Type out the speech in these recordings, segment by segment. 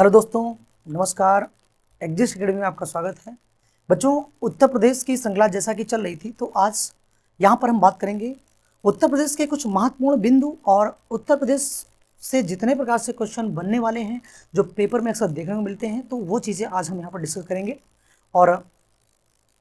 Hello दोस्तों, नमस्कार। Exist academy में आपका स्वागत है। बच्चों, उत्तर प्रदेश की श्रृंखला जैसा कि चल रही थी, तो आज यहाँ पर हम बात करेंगे उत्तर प्रदेश के कुछ महत्वपूर्ण बिंदु और उत्तर प्रदेश से जितने प्रकार से क्वेश्चन बनने वाले हैं जो पेपर में अक्सर देखने को मिलते हैं, तो वो चीज़ें आज हम यहाँ पर डिस्कस करेंगे। और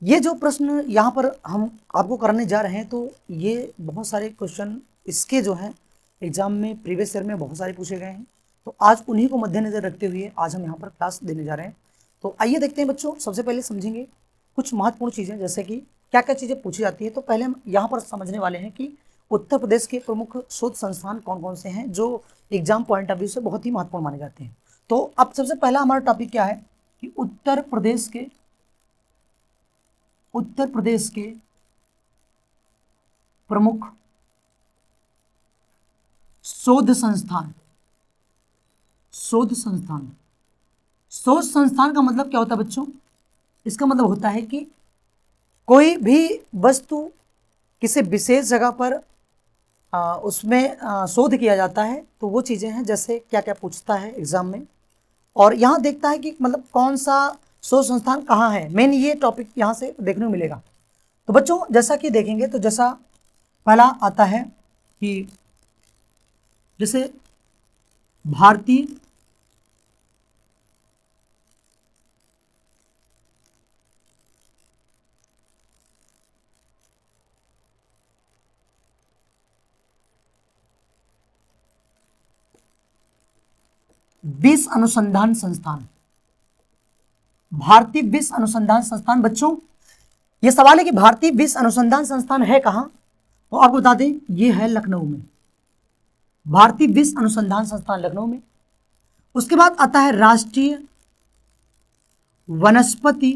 ये जो प्रश्न यहाँ पर हम आपको कराने जा रहे हैं, तो ये बहुत सारे क्वेश्चन इसके जो हैं एग्जाम में प्रीवियस ईयर में बहुत सारे पूछे गए हैं, तो आज उन्हीं को मद्देनजर रखते हुए आज हम यहाँ पर क्लास देने जा रहे हैं। तो आइए देखते हैं बच्चों, सबसे पहले समझेंगे कुछ महत्वपूर्ण चीज़ें, जैसे कि क्या क्या चीज़ें पूछी जाती है। तो पहले हम यहाँ पर समझने वाले हैं कि उत्तर प्रदेश के प्रमुख शोध संस्थान कौन कौन से हैं जो एग्जाम पॉइंट ऑफ व्यू से बहुत ही महत्वपूर्ण माने जाते हैं। तो अब सबसे पहला हमारा टॉपिक क्या है कि उत्तर प्रदेश के प्रमुख शोध संस्थान का मतलब क्या होता है बच्चों? इसका मतलब होता है कि कोई भी वस्तु किसी विशेष जगह पर उसमें शोध किया जाता है, तो वो चीज़ें हैं। जैसे क्या क्या पूछता है एग्जाम में, और यहाँ देखता है कि मतलब कौन सा शोध संस्थान कहाँ है, मेन ये टॉपिक यहाँ से देखने को मिलेगा। तो बच्चों जैसा कि देखेंगे, तो जैसा पहला आता है कि जैसे भारतीय विश्व अनुसंधान संस्थान, भारतीय विश्व अनुसंधान संस्थान। बच्चों ये सवाल है कि भारतीय विश्व अनुसंधान संस्थान है कहाँ, तो आपको बता दें ये है लखनऊ में, भारतीय विश्व अनुसंधान संस्थान लखनऊ में। उसके बाद आता है राष्ट्रीय वनस्पति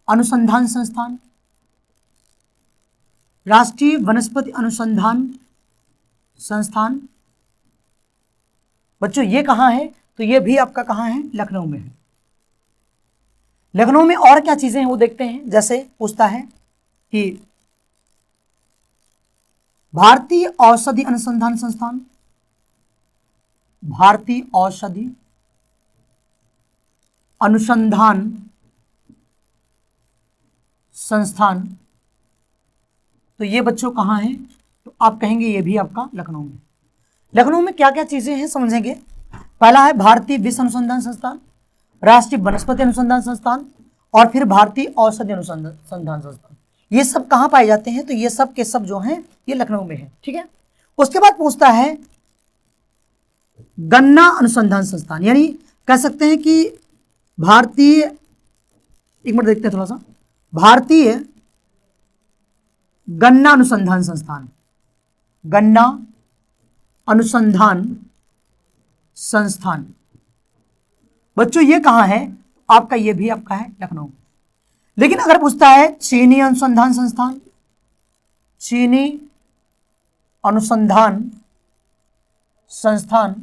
अनुसंधान संस्थान, राष्ट्रीय वनस्पति अनुसंधान संस्थान। बच्चों ये कहाँ है, तो ये भी आपका कहाँ है, लखनऊ में है। लखनऊ में और क्या चीजें हैं वो देखते हैं। जैसे पूछता है कि भारतीय औषधि अनुसंधान संस्थान, भारतीय औषधि अनुसंधान संस्थान, तो ये बच्चों कहाँ है, तो आप कहेंगे ये भी आपका लखनऊ में। लखनऊ में क्या क्या चीजें हैं समझेंगे। पहला है भारतीय विश्व अनुसंधान संस्थान, राष्ट्रीय वनस्पति अनुसंधान संस्थान, और फिर भारतीय औषधि अनुसंधान संस्थान। ये सब कहाँ पाए जाते हैं, तो ये सब के सब जो हैं ये लखनऊ में है। ठीक है। उसके बाद पूछता है गन्ना अनुसंधान संस्थान, यानी कह सकते हैं कि भारतीय, एक मिनट देखते हैं थोड़ा सा, भारतीय गन्ना अनुसंधान संस्थान, गन्ना अनुसंधान संस्थान। बच्चों ये कहाँ है, आपका ये भी आपका है लखनऊ। लेकिन अगर पूछता है चीनी अनुसंधान संस्थान, चीनी अनुसंधान संस्थान,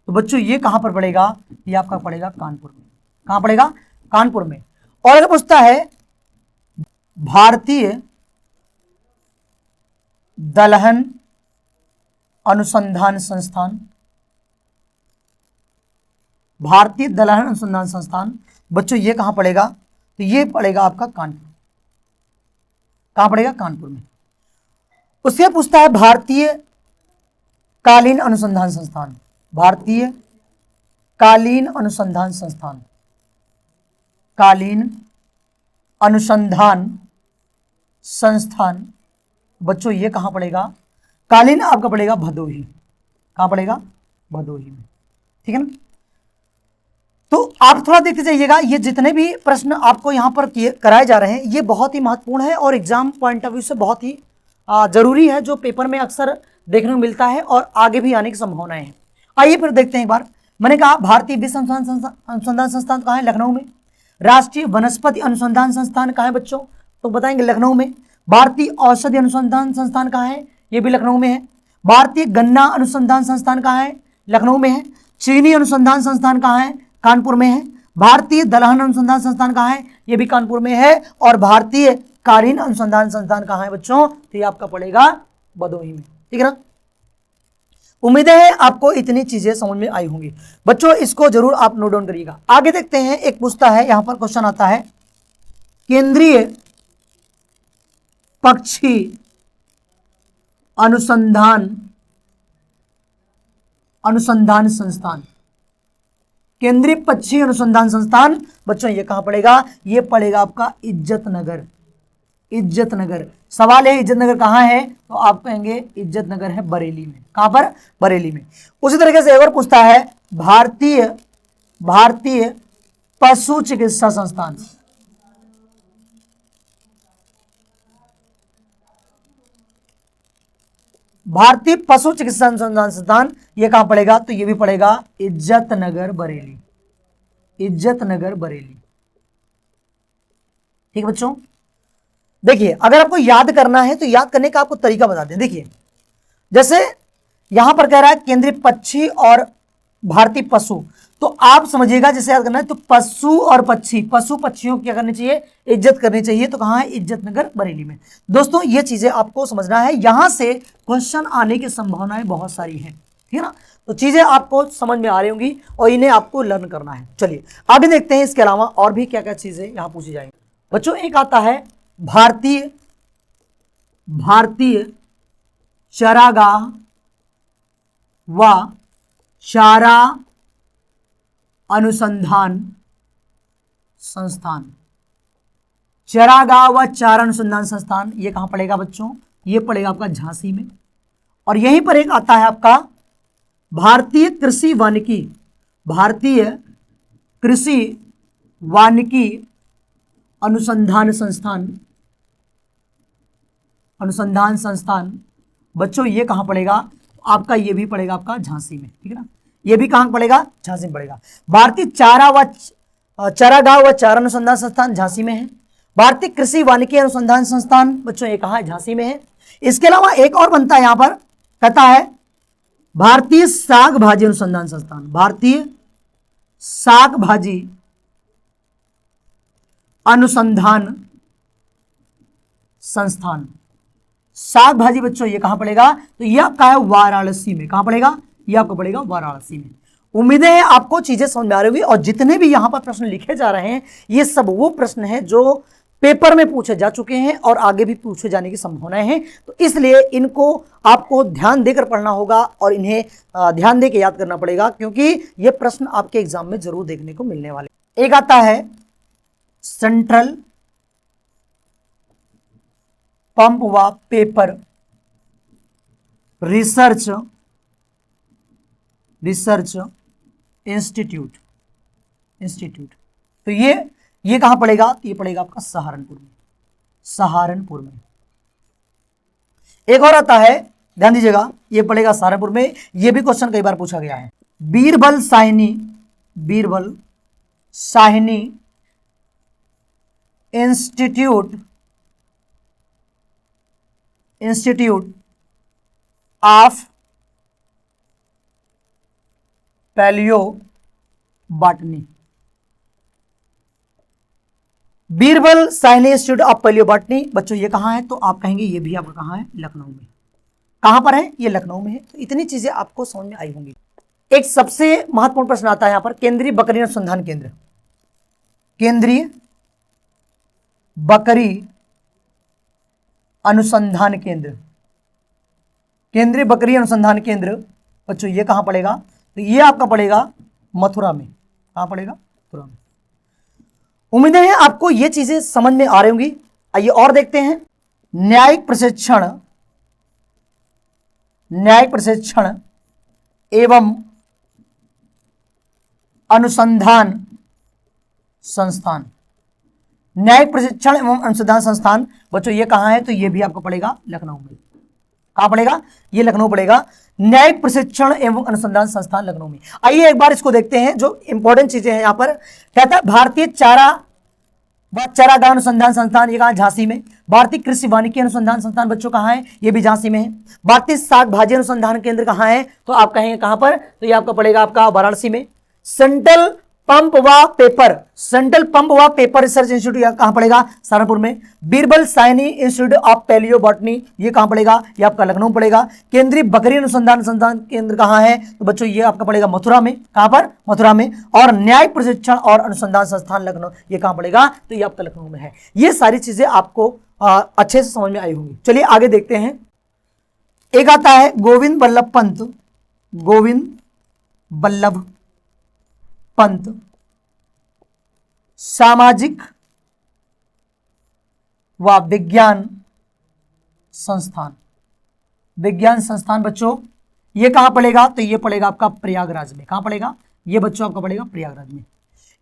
तो बच्चों ये कहां पर पड़ेगा, ये आपका पड़ेगा कानपुर में। कहां पड़ेगा, कानपुर में। और अगर पूछता है भारतीय दलहन अनुसंधान संस्थान, भारतीय दलहन अनुसंधान संस्थान, बच्चों ये कहां पड़ेगा, तो ये पड़ेगा आपका कानपुर। कहां पड़ेगा, कानपुर में। उससे पूछता है भारतीय कालीन अनुसंधान संस्थान, भारतीय कालीन अनुसंधान संस्थान, कालीन अनुसंधान संस्थान, बच्चों ये कहां पड़ेगा, कालीन आपका पड़ेगा भदोही। कहां पड़ेगा, भदोही में। ठीक है ना। तो आप थोड़ा देखते जाइएगा, ये जितने भी प्रश्न आपको यहाँ पर कराए जा रहे हैं ये बहुत ही महत्वपूर्ण है और एग्जाम पॉइंट ऑफ व्यू से बहुत ही जरूरी है, जो पेपर में अक्सर देखने को मिलता है और आगे भी आने की संभावनाएं हैं। आइए फिर देखते हैं एक बार। मैंने कहा भारतीय विश्व अनुसंधान संस्थान कहाँ है, लखनऊ में। राष्ट्रीय वनस्पति अनुसंधान संस्थान कहाँ है बच्चों, तो बताएंगे लखनऊ में। भारतीय औषधि अनुसंधान संस्थान कहाँ है, ये भी लखनऊ में है। भारतीय गन्ना अनुसंधान संस्थान कहाँ है, लखनऊ में है। चीनी अनुसंधान संस्थान कहाँ है, कानपुर में है। भारतीय दलहन अनुसंधान संस्थान कहाँ है, ये भी कानपुर में है। और भारतीय कालीन अनुसंधान संस्थान कहाँ है बच्चों, तो ये आपका पड़ेगा भदोही में। ठीक है ना। उम्मीदें हैं आपको इतनी चीजें समझ में आई होंगी। बच्चों इसको जरूर आप नोट डाउन करिएगा। आगे देखते हैं, एक पूछता है यहां पर क्वेश्चन आता है, केंद्रीय पक्षी अनुसंधान संस्थान। केंद्रीय पक्षी अनुसंधान संस्थान बच्चों ये कहां पड़ेगा? ये पड़ेगा आपका इज्जतनगर। इज्जतनगर, सवाल है इज्जतनगर कहां है? तो आप कहेंगे इज्जतनगर है बरेली में। कहां पर? बरेली में। उसी तरीके से एक और पूछता है, भारतीय पशु चिकित्सा संस्थान। भारतीय पशु चिकित्सा अनुसंधान संस्थान ये कहां पड़ेगा? तो ये भी पड़ेगा इज्जतनगर बरेली। इज्जतनगर बरेली। ठीक है बच्चों, देखिए अगर आपको याद करना है तो याद करने का आपको तरीका बता दें। देखिए जैसे यहां पर कह रहा है केंद्रीय पक्षी और भारतीय पशु, तो आप समझिएगा जैसे याद करना है तो पशु और पक्षी, पशु पक्षियों की क्या करनी चाहिए? इज्जत करनी चाहिए। तो कहां है? इज्जतनगर बरेली में। दोस्तों ये चीजें आपको समझना है, यहां से क्वेश्चन आने की संभावनाएं बहुत सारी हैं, ठीक है ना। तो चीजें आपको समझ में आ रही होंगी और इन्हें आपको लर्न करना है। चलिए आगे देखते हैं इसके अलावा और भी क्या क्या चीजें यहां पूछी जाएंगी। बच्चों एक आता है भारतीय चरागाह व चारा अनुसंधान संस्थान। चरागाह व चारा अनुसंधान संस्थान ये कहां पड़ेगा बच्चों? ये पड़ेगा आपका झांसी में। और यहीं पर एक आता है आपका भारतीय कृषि वानिकी अनुसंधान संस्थान। बच्चों ये कहां पड़ेगा? आपका ये भी पड़ेगा आपका झांसी में, ठीक है ना। ये भी कहां पड़ेगा? झांसी में पड़ेगा। भारतीय चारागाह व चारा अनुसंधान संस्थान झांसी में है। भारतीय कृषि वानिकी अनुसंधान संस्थान बच्चों ये कहां है? झांसी में है। इसके अलावा एक और बनता है यहां पर, कहता है भारतीय साग भाजी अनुसंधान संस्थान। भारतीय साग भाजी अनुसंधान संस्थान। साग भाजी बच्चों ये कहां पड़ेगा? तो ये आपका है वाराणसी में। कहां पड़ेगा? ये आपको पड़ेगा वाराणसी में। उम्मीदें हैं आपको चीजें समझ में आ रही होगी। और जितने भी यहां पर प्रश्न लिखे जा रहे हैं ये सब वो प्रश्न है जो पेपर में पूछे जा चुके हैं और आगे भी पूछे जाने की संभावनाएं हैं। तो इसलिए इनको आपको ध्यान देकर पढ़ना होगा और इन्हें ध्यान देकर याद करना पड़ेगा, क्योंकि ये प्रश्न आपके एग्जाम में जरूर देखने को मिलने वाले। एक आता है सेंट्रल पंप व पेपर रिसर्च इंस्टीट्यूट। तो ये कहां पड़ेगा? तो ये पड़ेगा आपका सहारनपुर में। एक और आता है, ध्यान दीजिएगा, ये पड़ेगा सहारनपुर में। ये भी क्वेश्चन कई बार पूछा गया है। Birbal Sahni institute of palaeobotany. Birbal Sahni institute of palaeobotany बच्चों ये कहां है? तो आप कहेंगे ये भी आपका कहां है? लखनऊ में। कहां पर है? ये लखनऊ में है। तो इतनी चीजें आपको समझ में आई होंगी। एक सबसे महत्वपूर्ण प्रश्न आता है यहां पर, केंद्रीय बकरी अनुसंधान केंद्र। केंद्रीय बकरी अनुसंधान केंद्र। केंद्रीय बकरी अनुसंधान केंद्र बच्चों ये कहां पड़ेगा? तो ये आपका पड़ेगा मथुरा में। कहां पड़ेगा? मथुरा में। उम्मीद है आपको ये चीजें समझ में आ रही होंगी। आइए और देखते हैं, न्यायिक प्रशिक्षण एवं अनुसंधान संस्थान। न्यायिक प्रशिक्षण एवं अनुसंधान संस्थान बच्चों ये कहां है? तो ये भी आपको पड़ेगा लखनऊ में। कहां पड़ेगा? ये लखनऊ पड़ेगा। न्यायिक प्रशिक्षण एवं अनुसंधान संस्थान लखनऊ में। आइए एक बार इसको देखते हैं, जो इंपॉर्टेंट चीजें हैं यहां पर। कहता है भारतीय चारागाह अनुसंधान संस्थान, ये कहां? झांसी में। भारतीय कृषि वानिकी अनुसंधान संस्थान बच्चों कहां है? ये भी झांसी में है। भारतीय साग भाजी अनुसंधान केंद्र कहां है? तो आप कहेंगे कहां पर? तो ये आपका पड़ेगा आपका वाराणसी में। सेंट्रल पंप व पेपर, सेंट्रल पंप व पेपर रिसर्च इंस्टीट्यूट कहां पड़ेगा? सहारनपुर में। Birbal Sahni institute of palaeobotany, ये कहां पड़ेगा? ये आपका लखनऊ पड़ेगा। केंद्रीय बकरी अनुसंधान संस्थान केंद्र कहां है? तो बच्चों ये आपका पड़ेगा मथुरा में। कहां पर? मथुरा में। और न्यायिक प्रशिक्षण और अनुसंधान संस्थान लखनऊ, ये कहां पड़ेगा? तो ये आपका लखनऊ में है। ये सारी चीजें आपको अच्छे से समझ में आई होंगी। चलिए आगे देखते हैं। एक आता है गोविंद बल्लभ पंत, गोविंद बल्लभ पंत सामाजिक व विज्ञान संस्थान। विज्ञान संस्थान बच्चों ये कहां पड़ेगा? तो ये पड़ेगा आपका प्रयागराज में। कहां पड़ेगा? ये बच्चों आपका पड़ेगा प्रयागराज में।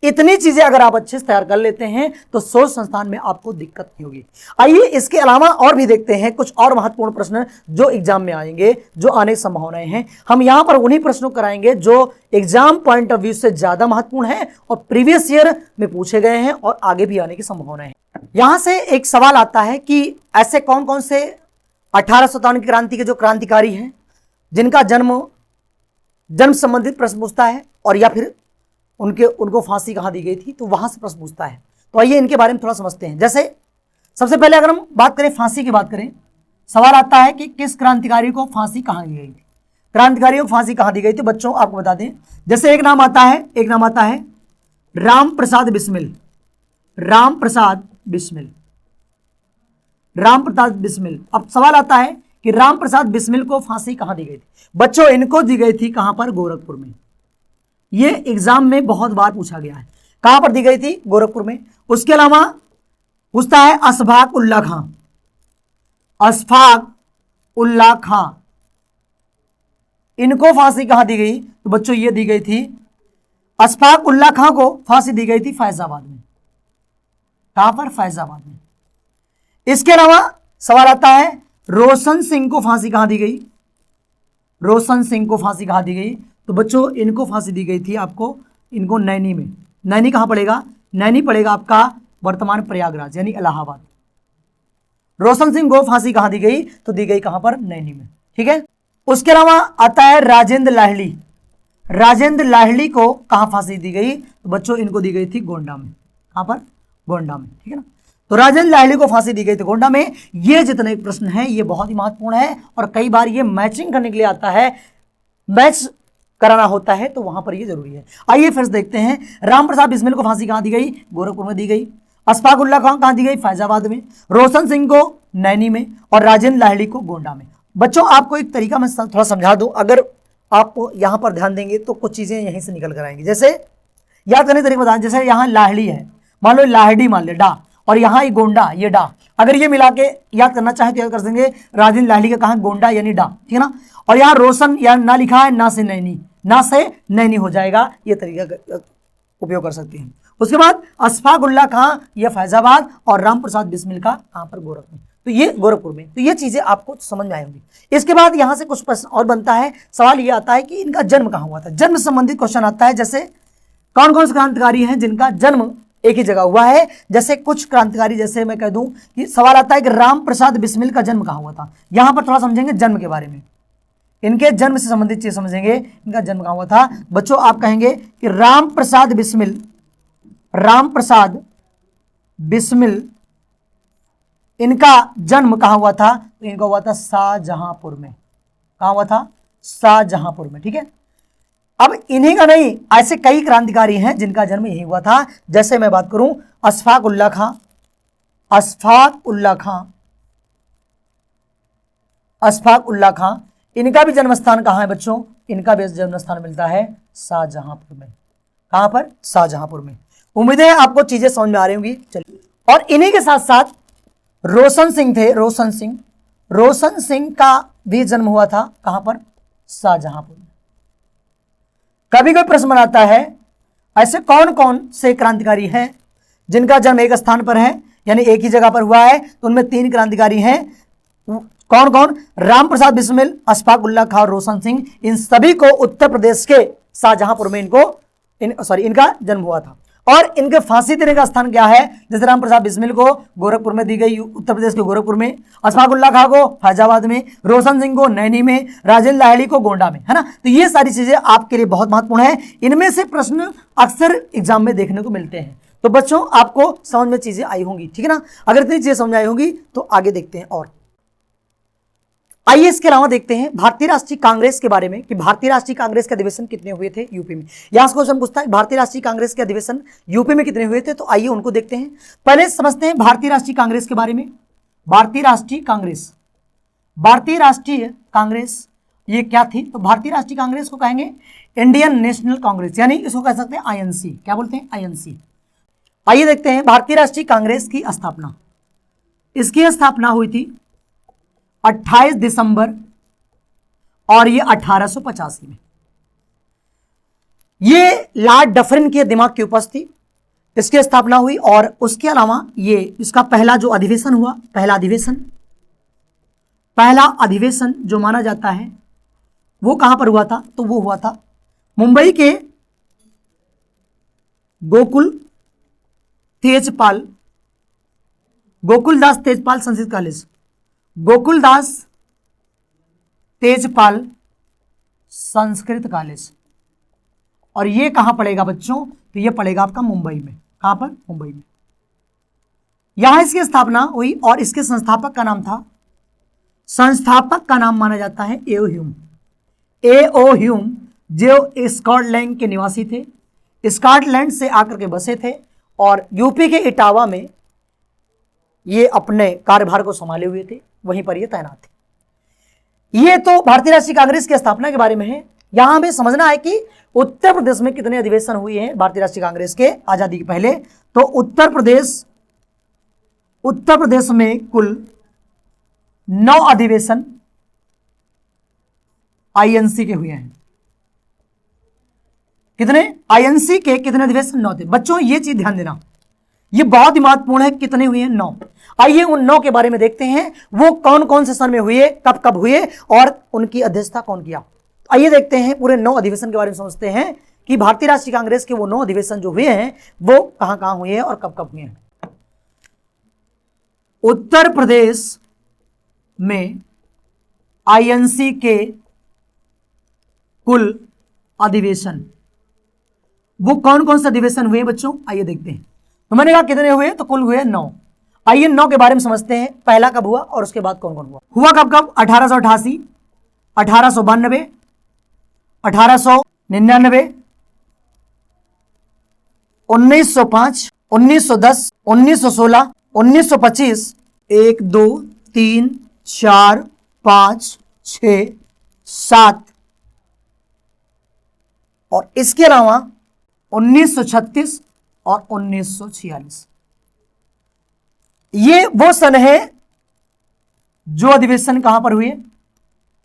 इतनी चीजें अगर आप अच्छे से तैयार कर लेते हैं तो शोध संस्थान में आपको दिक्कत नहीं होगी। आइए इसके अलावा और भी देखते हैं कुछ और महत्वपूर्ण प्रश्न जो एग्जाम में आएंगे, जो आने की संभावनाएं हैं। हम यहां पर उन्हीं प्रश्नों कराएंगे जो एग्जाम पॉइंट ऑफ व्यू से ज्यादा महत्वपूर्ण है और प्रीवियस ईयर में पूछे गए हैं और आगे भी आने की संभावनाएं हैं। यहां से एक सवाल आता है कि ऐसे कौन कौन से 1857 की क्रांति के जो क्रांतिकारी हैं जिनका जन्म संबंधित प्रश्न पूछता है, और या फिर उनको फांसी कहां दी गई थी, तो वहां से प्रश्न पूछता है। तो आइए इनके बारे में थोड़ा समझते हैं। जैसे सबसे पहले अगर हम बात करें फांसी की बात करें, सवाल आता है कि किस क्रांतिकारी को फांसी कहां दी गई थी? क्रांतिकारियों को फांसी कहां दी गई थी? बच्चों आपको बता दें, जैसे एक नाम आता है राम प्रसाद बिस्मिल। राम प्रसाद बिस्मिल, राम प्रसाद बिस्मिल। अब सवाल आता है कि राम प्रसाद बिस्मिल को फांसी कहां दी गई थी? बच्चों इनको दी गई थी कहां पर? गोरखपुर में। ये एग्जाम में बहुत बार पूछा गया है। कहां पर दी गई थी? गोरखपुर में। उसके अलावा पूछता है अशफाक उल्ला खां। अशफाक उल्ला खां, इनको फांसी कहां दी गई? तो बच्चों ये दी गई थी, अशफाक उल्ला खां को फांसी दी गई थी फैजाबाद में। कहां पर? फैजाबाद में। इसके अलावा सवाल आता है रोशन सिंह को फांसी कहां दी गई? रोशन सिंह को फांसी कहां दी गई? तो बच्चों इनको फांसी दी गई थी आपको, इनको नैनी में। नैनी कहां पड़ेगा? नैनी पड़ेगा आपका वर्तमान प्रयागराज यानी इलाहाबाद। रोशन सिंह को फांसी कहां दी गई? तो दी गई कहां पर? नैनी में। ठीक है। उसके अलावा आता है राजेंद्र लाहिड़ी। राजेंद्र लाहिड़ी को कहां फांसी दी गई? तो बच्चों इनको दी गई थी गोंडा में। कहां पर? गोंडा में। ठीक है ना। तो राजेंद्र लाहिड़ी को फांसी दी गई थी गोंडा में। ये जितने प्रश्न हैं ये बहुत ही महत्वपूर्ण है और कई बार ये मैचिंग करने के लिए आता है, मैच कराना होता है, तो वहां पर ये जरूरी है। आइए फिर देखते हैं। राम प्रसाद बिस्मिल को फांसी कहां दी गई? गोरखपुर में दी गई। अशफाक उल्ला खां कहां दी गई? फैजाबाद में। रोशन सिंह को नैनी में और राजेंद्र लाहिड़ी को गोंडा में। बच्चों आपको एक तरीका मैं थोड़ा समझा दूं, अगर आप यहां पर ध्यान देंगे तो कुछ चीजें यहीं से निकल कर आएंगी। जैसे याद करने तरीका बताएं, जैसे यहाँ लाहिड़ी है, मान लो लाहिड़ी मान ले डा, और यहाँ ये गोंडा ये डा, अगर ये मिला के याद करना चाहे तो याद कर देंगे राजेंद्र लाहिड़ी का कहा? गोंडा यानी डा। ठीक है ना। और यहाँ रोशन या ना लिखा है, ना से नैनी, ना से नैनी हो जाएगा। ये तरीका उपयोग कर सकते हैं। उसके बाद अशफाक उल्ला खां यह फैजाबाद और राम प्रसाद बिस्मिल का कहां पर? गोरखपुर में। तो ये गोरखपुर में। तो ये चीजें आपको समझ में आई होंगी। इसके बाद यहां से कुछ प्रश्न और बनता है। सवाल ये आता है कि इनका जन्म कहां हुआ था? जन्म संबंधित क्वेश्चन आता है। जैसे कौन कौन से क्रांतिकारी हैं जिनका जन्म एक ही जगह हुआ है? जैसे कुछ क्रांतिकारी, जैसे मैं कह दूं कि सवाल आता है कि राम प्रसाद बिस्मिल का जन्म कहां हुआ था। यहां पर थोड़ा समझेंगे जन्म के बारे में, इनके जन्म से संबंधित चीज समझेंगे। इनका जन्म कहां हुआ था? बच्चों आप कहेंगे कि राम प्रसाद बिस्मिल, राम प्रसाद बिस्मिल इनका जन्म कहां हुआ था? तो इनका हुआ था शाहजहांपुर में। कहां हुआ था? शाहजहांपुर में। ठीक है। अब इन्हीं का नहीं, ऐसे कई क्रांतिकारी हैं जिनका जन्म यही हुआ था। जैसे मैं बात करूं अशफाक उल्ला खां, अशफाक उल्ला खां, अशफाक उल्ला खां, इनका भी जन्म स्थान कहां है बच्चों? इनका भी जन्म स्थान मिलता है शाहजहांपुर में। कहां पर? शाहजहांपुर में। उम्मीद है आपको चीजें समझ में आ रही होंगी। चलिए, और इन्हीं के साथ साथ रोशन सिंह थे, रोशन सिंह, रोशन सिंह का भी जन्म हुआ था कहां पर? शाहजहांपुर में। कभी कोई प्रश्न बनाता है ऐसे कौन कौन से क्रांतिकारी हैं जिनका जन्म एक स्थान पर है, यानी एक ही जगह पर हुआ है? तो उनमें 3 क्रांतिकारी हैं। कौन कौन? राम प्रसाद बिस्मिल, अशफाक उल्ला खां, रोशन सिंह। इन सभी को उत्तर प्रदेश के शाहजहांपुर में इनका जन्म हुआ था। और इनके फांसी देने का स्थान क्या है? जैसे राम प्रसाद बिस्मिल को गोरखपुर में दी गई, उत्तर प्रदेश के गोरखपुर में, अशफाकुल्ला खां को फैजाबाद में, रोशन सिंह को नैनी में, राजेंद्र लाहिड़ी को गोंडा में, है ना। तो ये सारी चीजें आपके लिए बहुत महत्वपूर्ण है, इनमें से प्रश्न अक्सर एग्जाम में देखने को मिलते हैं। तो बच्चों आपको समझ में चीजें आई होंगी, ठीक है ना। अगर इतनी चीजें समझ आई होंगी तो आगे देखते हैं। और आइए इसके अलावा देखते हैं भारतीय राष्ट्रीय कांग्रेस के बारे में कि भारतीय राष्ट्रीय कांग्रेस के अधिवेशन कितने हुए थे यूपी में। यहां से क्वेश्चन पूछता है भारतीय राष्ट्रीय कांग्रेस के अधिवेशन यूपी में कितने हुए थे, तो आइए उनको देखते हैं। पहले समझते हैं भारतीय राष्ट्रीय कांग्रेस के बारे में। भारतीय राष्ट्रीय कांग्रेस, भारतीय राष्ट्रीय कांग्रेस ये क्या थी? तो भारतीय राष्ट्रीय कांग्रेस को कहेंगे इंडियन नेशनल कांग्रेस, यानी इसको कह सकते हैं आईएनसी। क्या बोलते हैं? आईएनसी। आइए देखते हैं भारतीय राष्ट्रीय कांग्रेस की स्थापना। इसकी स्थापना हुई थी 28 दिसंबर और ये 1885 में। ये लॉर्ड डफरिन के दिमाग की उपज थी, इसकी स्थापना हुई। और उसके अलावा ये इसका पहला जो अधिवेशन हुआ, पहला अधिवेशन जो माना जाता है वो कहां पर हुआ था? तो वो हुआ था मुंबई के गोकुलदास तेजपाल संस्कृत कॉलेज, गोकुलदास तेजपाल संस्कृत कॉलेज। और ये कहां पड़ेगा बच्चों? तो ये पड़ेगा आपका मुंबई में। कहां पर? मुंबई में। यहां इसकी स्थापना हुई और इसके संस्थापक का नाम माना जाता है एओ ह्यूम, जो स्कॉटलैंड के निवासी थे, स्कॉटलैंड से आकर के बसे थे और यूपी के इटावा में ये अपने कार्यभार को संभाले हुए थे, वहीं पर ये तैनात थे। ये तो भारतीय राष्ट्रीय कांग्रेस की स्थापना के बारे में है। यहां हमें समझना है कि उत्तर प्रदेश में कितने अधिवेशन हुए हैं भारतीय राष्ट्रीय कांग्रेस के आजादी के पहले। तो उत्तर प्रदेश में कुल 9 अधिवेशन आईएनसी के हुए हैं। कितने? आईएनसी के कितने अधिवेशन? 9 थे। बच्चों ये चीज ध्यान देना, ये बहुत ही महत्वपूर्ण है। कितने हुए हैं? 9। आइए उन 9 के बारे में देखते हैं, वो कौन कौन से सन में हुए, कब कब हुए और उनकी अध्यक्षता कौन किया। आइए देखते हैं पूरे 9 अधिवेशन के बारे में, समझते हैं कि भारतीय राष्ट्रीय कांग्रेस के वो 9 अधिवेशन जो हुए हैं वो कहां कहां हुए हैं और कब कब हुए हैं। उत्तर प्रदेश में आईएनसी के कुल अधिवेशन वो कौन कौन से अधिवेशन हुए बच्चों? आइए देखते हैं। तो मैंने कहा कितने हुए? तो कुल हुए 9। आइए 9 के बारे में समझते हैं। पहला कब हुआ और उसके बाद कौन कौन हुआ कब? 1888, 1892, 1899, 1905, 1910, 1916, 1925, 1, 2, 3, 4, 5, 6, 7 और इसके अलावा 1936 और 1946। ये वो सन है जो अधिवेशन कहां पर हुए?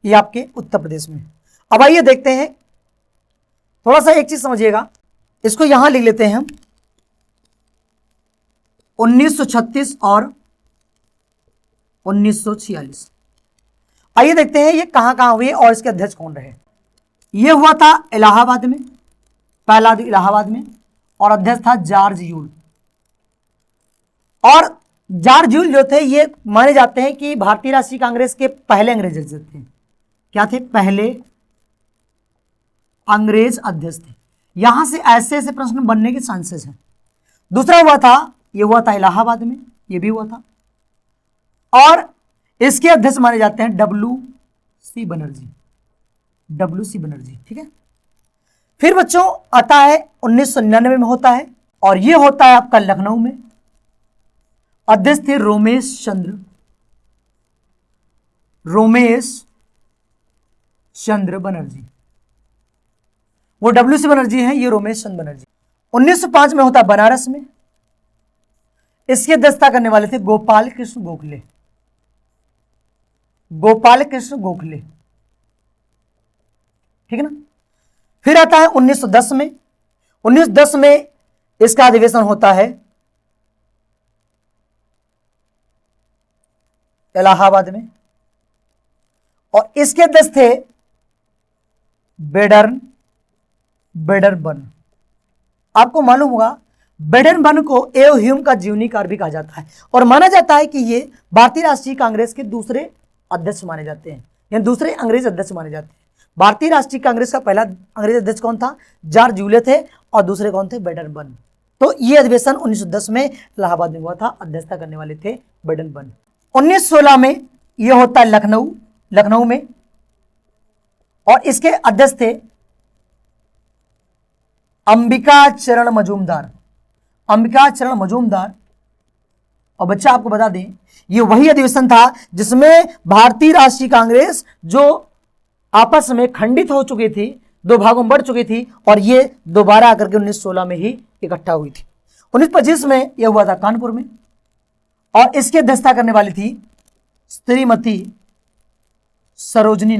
ये आपके उत्तर प्रदेश में। अब आइए देखते हैं, थोड़ा सा एक चीज समझिएगा, इसको यहां लिख लेते हैं हम 1936 और 1946। आइए देखते हैं ये कहां कहां हुए और इसके अध्यक्ष कौन रहे। ये हुआ था इलाहाबाद में, पहला इलाहाबाद में, और अध्यक्ष था जॉर्ज यूल। और जॉर्ज यूल जो थे ये माने जाते हैं कि भारतीय राष्ट्रीय कांग्रेस के पहले अंग्रेज अध्यक्ष थे। क्या थे? पहले अंग्रेज अध्यक्ष थे। यहां से ऐसे ऐसे प्रश्न बनने के चांसेस हैं। दूसरा हुआ था, ये हुआ था इलाहाबाद में, ये भी हुआ था, और इसके अध्यक्ष माने जाते हैं डब्ल्यू.सी. बनर्जी। ठीक है। फिर बच्चों आता है 1999 में होता है, और ये होता है आपका लखनऊ में। अध्यक्ष थे रोमेश चंद्र बनर्जी। वो डब्ल्यू.सी. बनर्जी हैं, ये रोमेश चंद्र बनर्जी। 1905 में होता है बनारस में। इसकी अध्यक्षता करने वाले थे गोपाल कृष्ण गोखले। ठीक है ना। फिर आता है 1910 में। 1910 में इसका अधिवेशन होता है इलाहाबाद में, और इसके अध्यक्ष थे बेडरबर्न। आपको मालूम होगा बेडन को एओ ह्यूम का जीवनीकार भी कहा जाता है और माना जाता है कि ये भारतीय राष्ट्रीय कांग्रेस के दूसरे अध्यक्ष माने जाते हैं, या दूसरे अंग्रेज अध्यक्ष माने जाते हैं। भारतीय राष्ट्रीय कांग्रेस का पहला अंग्रेज अध्यक्ष कौन था? जॉर्ज जूलियस थे, और दूसरे कौन थे? बेडन। तो ये अधिवेशन 1910 में इलाहाबाद में हुआ था, अध्यक्षता करने वाले थे बेडन। 1916 में यह होता है लखनऊ में, और इसके अध्यक्ष थे अंबिका चरण मजूमदार। और बच्चा आपको बता दें, यह वही अधिवेशन था जिसमें भारतीय राष्ट्रीय कांग्रेस जो आपस में खंडित हो चुकी थी, दो भागों में बढ़ चुकी थी, और ये दोबारा आकर के 1916 में ही इकट्ठा हुई थी। 1925 में यह हुआ था कानपुर में, और इसकी अध्यक्षता करने वाली थी श्रीमती सरोजनी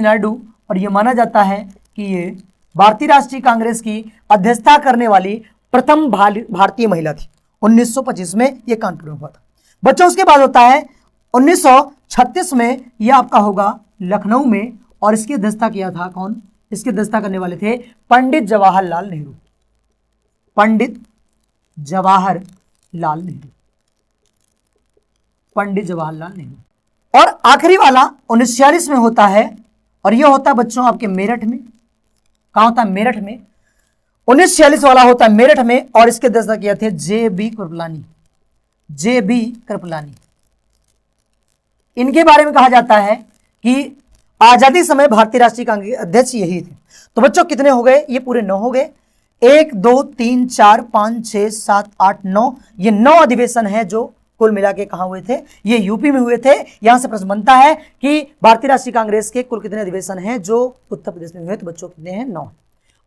नायडू। और यह माना जाता है कि ये भारतीय राष्ट्रीय कांग्रेस की अध्यक्षता करने वाली प्रथम भारतीय महिला थी। 1925 में यह कानपुर में हुआ था। बच्चों उसके बाद होता है 1936 में, यह आपका होगा लखनऊ में, और इसकी अध्यक्षता किया था कौन? इसकी अध्यक्षता करने वाले थे पंडित जवाहरलाल नेहरू। और आखिरी वाला 1946 में होता है, और यह होता है बच्चों आपके मेरठ में। कहां होता है? मेरठ में। 1946 वाला होता है मेरठ में, और इसके अध्यक्षता किया थे जे.बी. कृपलानी। इनके बारे में कहा जाता है कि आजादी समय भारतीय राष्ट्रीय कांग्रेस अध्यक्ष यही थे। तो बच्चों कितने हो गए? ये पूरे 9 हो गए। 1 2 3 4 5 6 7 8 9, ये 9 अधिवेशन है जो कुल मिला के कहां हुए थे? ये यूपी में हुए थे। यहां से प्रश्न बनता है कि भारतीय राष्ट्रीय कांग्रेस के कुल कितने अधिवेशन हैं जो उत्तर प्रदेश में हुए? तो बच्चों कितने हैं? 9।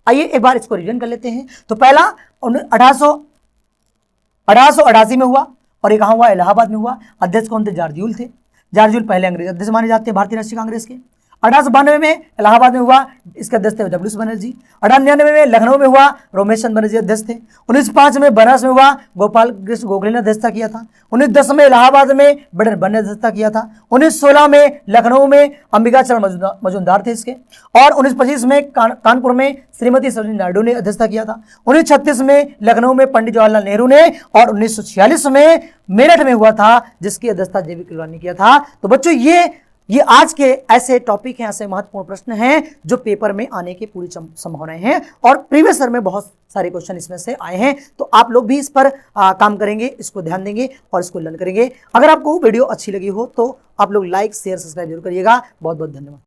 आइए एक बार इसको रिवीजन कर लेते हैं। तो पहला 1888 में हुआ, और ये कहां हुआ? इलाहाबाद में हुआ। अध्यक्ष कौन थे? जॉर्ज जूलियस थे। जॉर्ज जूलियस पहले अंग्रेज अध्यक्ष माने जाते हैं भारतीय राष्ट्रीय कांग्रेस के। 1892 में इलाहाबाद में हुआ, इसके अध्यक्ष थे डब्ल्यू बनर्जी। 1899 में लखनऊ में हुआ, रोमेश चंद्र बनर्जी अध्यक्ष थे। 1905 में बनारस में हुआ, गोपाल कृष्ण गोखले ने अध्यक्षता किया था। 1910 में इलाहाबाद में बेडन ने अध्यक्षता किया था। 1916 में लखनऊ में अंबिका चरण मजूमदार थे इसके, और 1925 में कानपुर में श्रीमती सरोजिनी नायडू ने अध्यक्षता किया था। 1936 में लखनऊ में पंडित जवाहरलाल नेहरू ने, और 1946 में मेरठ में हुआ था जिसकी अध्यक्षता जे.बी. कृपलानी ने किया था। तो बच्चों ये आज के ऐसे टॉपिक हैं, ऐसे महत्वपूर्ण प्रश्न हैं जो पेपर में आने की पूरी संभावनाएं हैं, और प्रीवियस ईयर में बहुत सारे क्वेश्चन इसमें से आए हैं। तो आप लोग भी इस पर काम करेंगे, इसको ध्यान देंगे और इसको लर्न करेंगे। अगर आपको वीडियो अच्छी लगी हो तो आप लोग लाइक शेयर सब्सक्राइब जरूर करिएगा। बहुत बहुत धन्यवाद।